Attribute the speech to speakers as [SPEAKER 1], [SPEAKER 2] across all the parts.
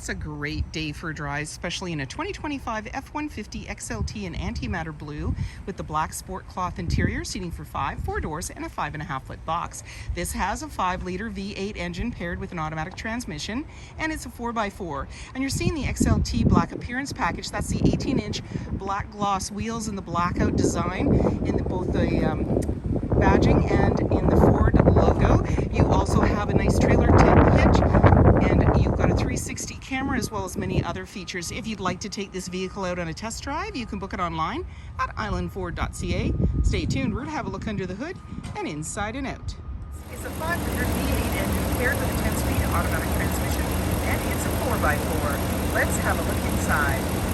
[SPEAKER 1] It's a great day for a drive, especially in a 2025 F-150 XLT in antimatter blue with the black sport cloth interior, seating for 4 doors, and a 5.5-foot box. This has a 5-liter V8 engine paired with an automatic transmission, and it's a 4x4. And you're seeing the XLT black appearance package. That's the 18-inch black gloss wheels and the blackout design in both the badging and in the Ford logo. You also have a nice trailer hitch, and you've got a 360 camera as well as many other features. If you'd like to take this vehicle out on a test drive, you can book it online at islandford.ca. Stay tuned, we're to have a look under the hood and inside and out. It's a 5-liter V8 engine paired with a 10-speed automatic transmission, and it's a 4x4. Let's have a look inside.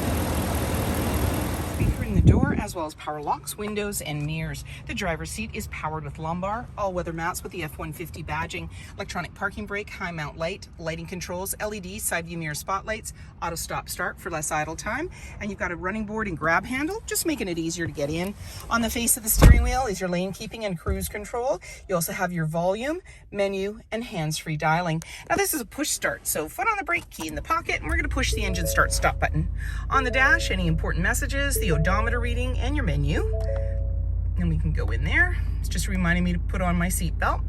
[SPEAKER 1] Speaker in the door, as well as power locks, windows, and mirrors. The driver's seat is powered with lumbar, all-weather mats with the F-150 badging, electronic parking brake, high mount light, lighting controls, LED side view mirror spotlights, auto stop start for less idle time, and you've got a running board and grab handle, just making it easier to get in. On the face of the steering wheel is your lane keeping and cruise control. You also have your volume, menu, and hands-free dialing. Now this is a push start, so foot on the brake, key in the pocket, and we're going to push the engine start stop button. On the dash, any important messages, the odometer reading, and your menu. And we can go in there. It's just reminding me to put on my seatbelt.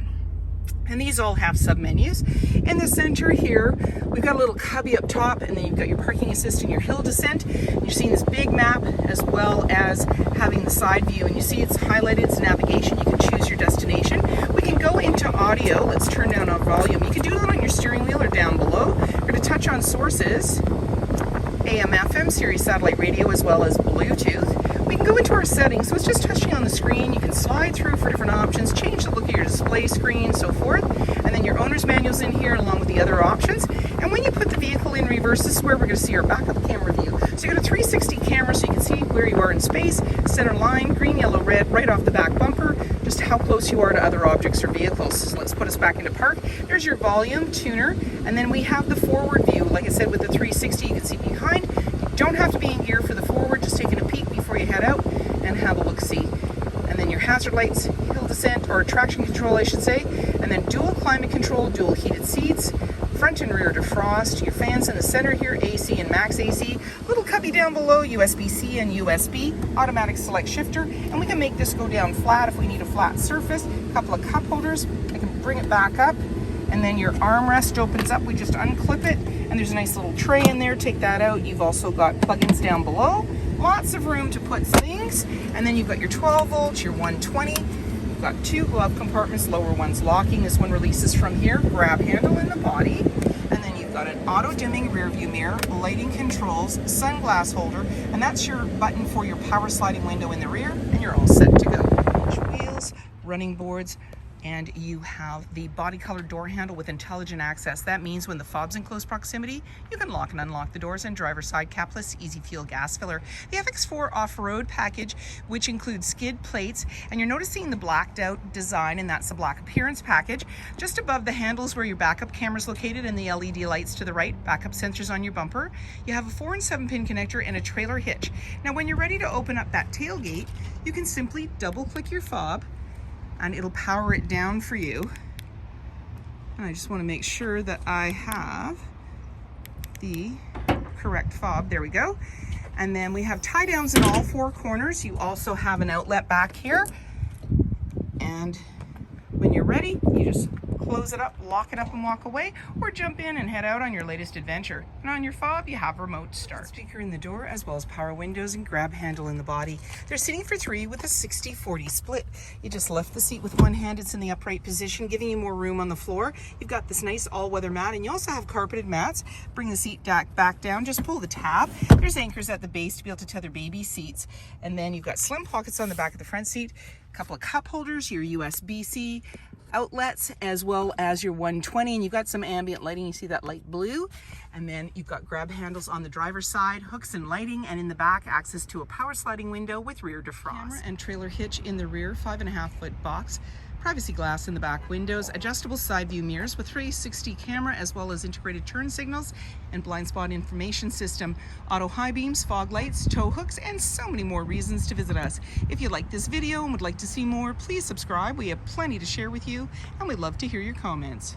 [SPEAKER 1] And these all have sub-menus. In the center here, we've got a little cubby up top, and then you've got your parking assist and your hill descent. You're seeing this big map as well as having the side view, and you see it's highlighted, it's navigation. You can choose your destination. We can go into audio. Let's turn down our volume. You can do that on your steering wheel or down below. We're going to touch on sources, AM, FM, Sirius satellite radio, as well as Bluetooth. We can go into our settings, so it's just touching on the screen. You can slide through for different options, change the look of your display screen, so forth. And then your owner's manual's in here along with the other options. And when you put the vehicle in reverse, this is where we're going to see our backup camera view. So you got a 360 camera, so you can see where you are in space, center line, green, yellow, red, right off the back bumper, just how close you are to other objects or vehicles. So let's put us back into park. There's your volume, tuner, and then we have the forward view. Like I said, with the 360, you can see behind. You don't have to be in gear for the forward, just taking a peek before you head out and have a look-see. And then your hazard lights, hill descent, or traction control I should say, and then dual climate control, dual heated seats, front and rear defrost, your fans in the center here, AC and max AC, little cubby down below, USB-C and USB, automatic select shifter, and we can make this go down flat if we need a flat surface, a couple of cup holders, I can bring it back up, and then your armrest opens up, we just unclip it, and there's a nice little tray in there, take that out. You've also got plugins down below, lots of room to put things, and then you've got your 12 volts, your 120, you've got 2 glove compartments, lower one's locking, this one releases from here, grab handle in the body, and then you've got an auto dimming rear view mirror, lighting controls, sunglass holder, and that's your button for your power sliding window in the rear, and you're all set to go. Wheels, running boards, and you have the body color door handle with intelligent access. That means when the fob's in close proximity, you can lock and unlock the doors, and driver's side capless easy fuel gas filler. The FX4 off-road package, which includes skid plates, and you're noticing the blacked out design, and that's the black appearance package. Just above the handles where your backup camera is located and the LED lights to the right, backup sensors on your bumper. You have a 4 and 7 pin connector and a trailer hitch. Now when you're ready to open up that tailgate, you can simply double click your fob and it'll power it down for you. And I just want to make sure that I have the correct fob. There we go. And then we have tie downs in all 4 corners. You also have an outlet back here. And when you're ready, you just close it up, lock it up, and walk away, or jump in and head out on your latest adventure. And on your fob, you have remote start. Speaker in the door, as well as power windows and grab handle in the body. They're sitting for 3 with a 60-40 split. You just lift the seat with one hand, it's in the upright position, giving you more room on the floor. You've got this nice all-weather mat, and you also have carpeted mats. Bring the seat back down, just pull the tab. There's anchors at the base to be able to tether baby seats. And then you've got slim pockets on the back of the front seat, a couple of cup holders, your USB-C outlets, as well as your 120, and you've got some ambient lighting. You see that light blue, and then you've got grab handles on the driver's side, hooks and lighting, and in the back access to a power sliding window with rear defrost. Camera and trailer hitch in the rear, 5.5-foot box, privacy glass in the back windows, adjustable side view mirrors with 360 camera, as well as integrated turn signals and blind spot information system, auto high beams, fog lights, tow hooks, and so many more reasons to visit us. If you like this video and would like to see more, please subscribe. We have plenty to share with you, and we'd love to hear your comments.